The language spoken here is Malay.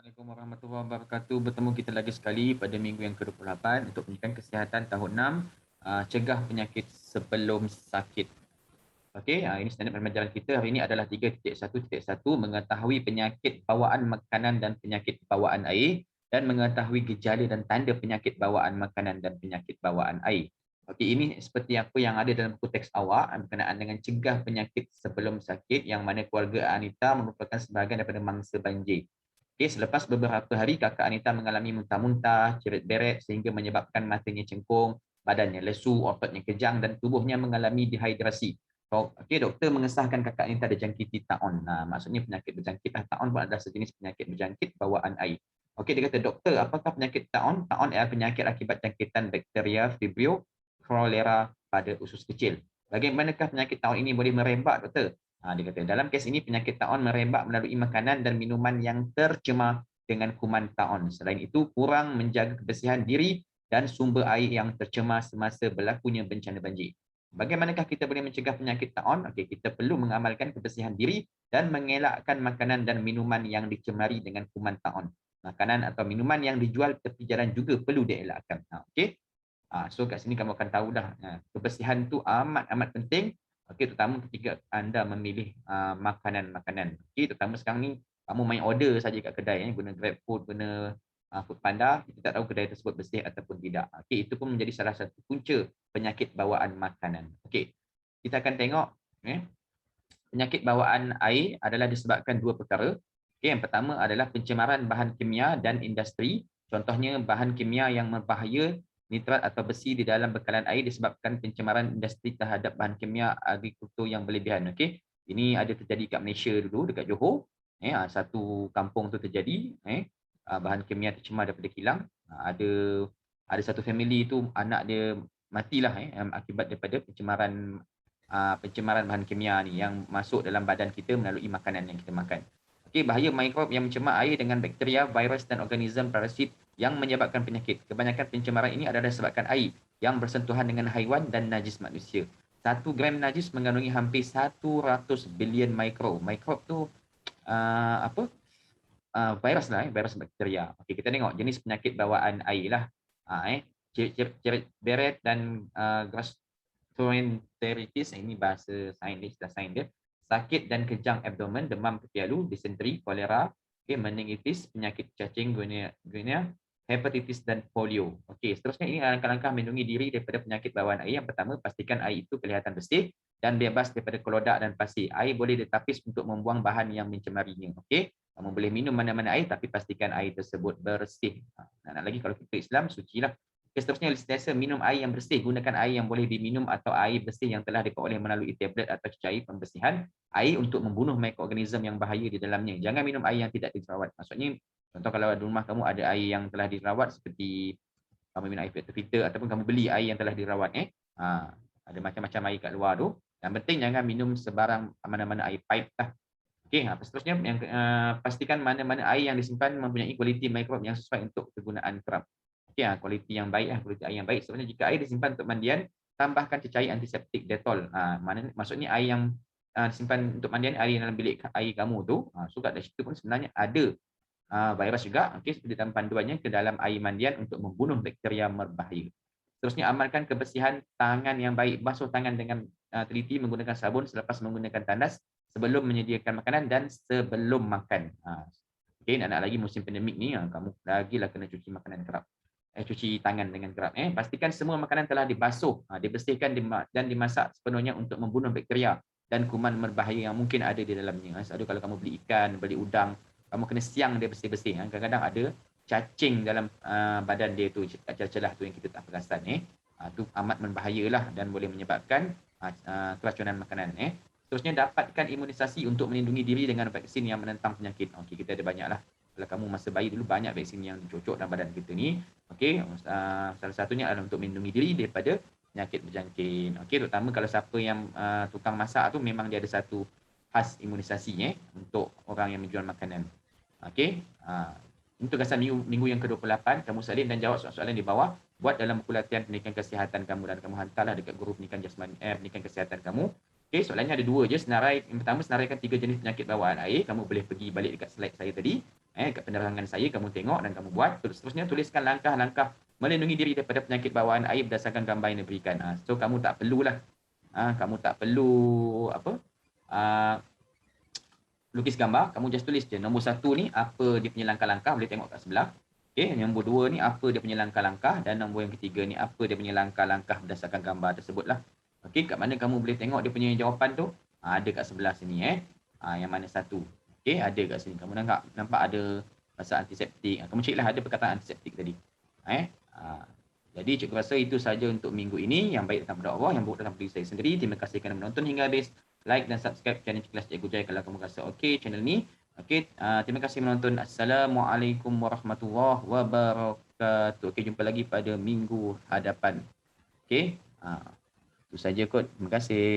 Assalamualaikum warahmatullahi wabarakatuh. Bertemu kita lagi sekali pada minggu yang ke-28 untuk pendidikan kesihatan tahun 6, cegah penyakit sebelum sakit. Okey, ini standard pembelajaran kita hari ini adalah 3.1.1 mengetahui penyakit bawaan makanan dan penyakit bawaan air dan mengetahui gejala dan tanda penyakit bawaan makanan dan penyakit bawaan air. Okey, ini seperti apa yang ada dalam buku teks awak berkenaan dengan cegah penyakit sebelum sakit yang mana keluarga Anita merupakan sebahagian daripada mangsa banjir. Okay, selepas beberapa hari, kakak Anita mengalami muntah-muntah, cerit-beret sehingga menyebabkan matanya cengkung, badannya lesu, ototnya kejang dan tubuhnya mengalami dehidrasi. Okey, doktor mengesahkan kakak Anita dijangkiti taun. Maksudnya penyakit berjangkit. Taun pun adalah sejenis penyakit berjangkit bawaan air. Okey, dia kata, doktor, apakah penyakit taun? Taun adalah penyakit akibat jangkitan bakteria Vibrio cholera pada usus kecil. Bagaimanakah penyakit taun ini boleh merebak, doktor? Dia kata, dalam kes ini penyakit taun merebak melalui makanan dan minuman yang tercemar dengan kuman taun. Selain itu, kurang menjaga kebersihan diri dan sumber air yang tercemar semasa berlakunya bencana banjir. Bagaimanakah kita boleh mencegah penyakit taun? Okey, kita perlu mengamalkan kebersihan diri dan mengelakkan makanan dan minuman yang dicemari dengan kuman taun. Makanan atau minuman yang dijual tepi jalan juga perlu dielakkan. Okey. So kat sini kamu akan tahu dah, kebersihan tu amat penting. Okey, terutama ketika anda memilih makanan-makanan. Okey, terutama sekarang ni kamu main order saja kat kedai, guna GrabFood, guna Foodpanda, kita tak tahu kedai tersebut bersih ataupun tidak. Okey, itu pun menjadi salah satu punca penyakit bawaan makanan. Okey, kita akan tengok penyakit bawaan air adalah disebabkan dua perkara. Okay, yang pertama adalah pencemaran bahan kimia dan industri. Contohnya bahan kimia yang berbahaya, nitrat atau besi di dalam bekalan air disebabkan pencemaran industri terhadap bahan kimia agrikultur yang berlebihan. Okay, ini ada terjadi kat Malaysia dulu, dekat Johor. Satu kampung tu terjadi, bahan kimia tercemar daripada kilang. Ada satu family tu anak dia matilah akibat daripada pencemaran bahan kimia ni yang masuk dalam badan kita melalui makanan yang kita makan. Okey, bahaya mikrob yang mencemar air dengan bakteria, virus dan organisme parasit yang menyebabkan penyakit. Kebanyakan pencemaran ini adalah disebabkan air yang bersentuhan dengan haiwan dan najis manusia. 1 gram najis mengandungi hampir 100 bilion mikrob. Mikrob tu apa? Virus lah, virus bakteria. Okey, kita tengok jenis penyakit bawaan air lah. Beret dan gastroenteritis, ini bahasa sains dia. Sakit dan kejang abdomen, demam kepialu, disenteri, kolera, meningitis, penyakit cacing, guinea, hepatitis dan polio. Okey, seterusnya ini langkah-langkah melindungi diri daripada penyakit bawaan air. Yang pertama, pastikan air itu kelihatan bersih dan bebas daripada kelodak dan pasir. Air boleh ditapis untuk membuang bahan yang mencemarinya. Okey, kamu boleh minum mana-mana air tapi pastikan air tersebut bersih. Nak lagi kalau kita Islam, sucilah. Seterusnya, sentiasa minum air yang bersih. Gunakan air yang boleh diminum atau air bersih yang telah diperoleh melalui tablet atau cair pembersihan air untuk membunuh mikroorganisme yang bahaya di dalamnya. Jangan minum air yang tidak dirawat. Maksudnya, contoh kalau di rumah kamu ada air yang telah dirawat seperti kamu minum air filter ataupun kamu beli air yang telah dirawat. Ada macam-macam air kat luar tu. Yang penting jangan minum sebarang mana-mana air pipe lah. Okey, seterusnya yang pastikan mana-mana air yang disimpan mempunyai kualiti mikrob yang sesuai untuk kegunaan kerap. Okey, kualiti yang baik lah, kualiti air yang baik. Sebenarnya jika air disimpan untuk mandian, tambahkan cecair antiseptik Dettol. Maksudnya air yang disimpan untuk mandian, air dalam bilik air kamu tu, so kat situ pun sebenarnya ada virus juga. Okey, seperti dalam panduannya ke dalam air mandian untuk membunuh bakteria berbahaya. Seterusnya, amalkan kebersihan tangan yang baik. Basuh tangan dengan teliti menggunakan sabun selepas menggunakan tandas, sebelum menyediakan makanan dan sebelum makan. Okey, nak lagi musim pandemik ni, kamu lagilah kena cuci makanan kerap. Cuci tangan dengan kerap. Pastikan semua makanan telah dibasuh, dibersihkan dan dimasak sepenuhnya untuk membunuh bakteria dan kuman berbahaya yang mungkin ada di dalamnya. Selalu kalau kamu beli ikan, beli udang, kamu kena siang dia bersih-bersih. Kadang-kadang ada cacing dalam badan dia tu, celah-celah tu yang kita tak perasan. Itu amat membahayalah dan boleh menyebabkan keracunan makanan. Seterusnya, dapatkan imunisasi untuk melindungi diri dengan vaksin yang menentang penyakit. Okey, kita ada banyaklah. Kalau kamu masa bayi dulu, banyak vaksin yang dicocok dalam badan kita ni. Okey, salah satunya adalah untuk melindungi diri daripada penyakit berjangkit. Okey, terutama kalau siapa yang tukang masak tu memang dia ada satu khas imunisasi untuk orang yang menjual makanan. Okey, untuk tugasan minggu yang ke-28, kamu salin dan jawab soalan-soalan di bawah. Buat dalam buku latihan pendidikan kesihatan kamu dan kamu hantarlah dekat guru pendidikan jasmani pendidikan kesihatan kamu. Okey, soalannya ada 2 je. Yang pertama, senaraikan 3 jenis penyakit bawaan air. Kamu boleh pergi balik dekat slide saya tadi. Kat penerangan saya kamu tengok dan kamu buat. Seterusnya tuliskan langkah-langkah melindungi diri daripada penyakit bawaan air berdasarkan gambar yang diberikan. So kamu tak perlulah kamu tak perlu apa lukis gambar, kamu just tulis je. Nombor 1 ni apa dia punya langkah-langkah, boleh tengok kat sebelah. Okey, nombor 2 ni apa dia punya langkah-langkah dan nombor yang ketiga ni apa dia punya langkah-langkah berdasarkan gambar tersebutlah. Okey, kat mana kamu boleh tengok dia punya jawapan tu? Ada kat sebelah sini yang mana satu. Okey, ada kat sini. Kamu nampak ada pasal antiseptik. Kamu ceklah ada perkataan antiseptik tadi. Jadi cikgu rasa itu saja untuk minggu ini. Yang baik datang daripada Allah, yang buruk datang daripada saya sendiri. Terima kasih kerana menonton hingga habis. Like dan subscribe channel Kelas Cikgu Jai kalau kamu rasa okey channel ni. Okey, terima kasih menonton. Assalamualaikum warahmatullahi wabarakatuh. Okey, jumpa lagi pada minggu hadapan. Okey, itu saja kot. Terima kasih.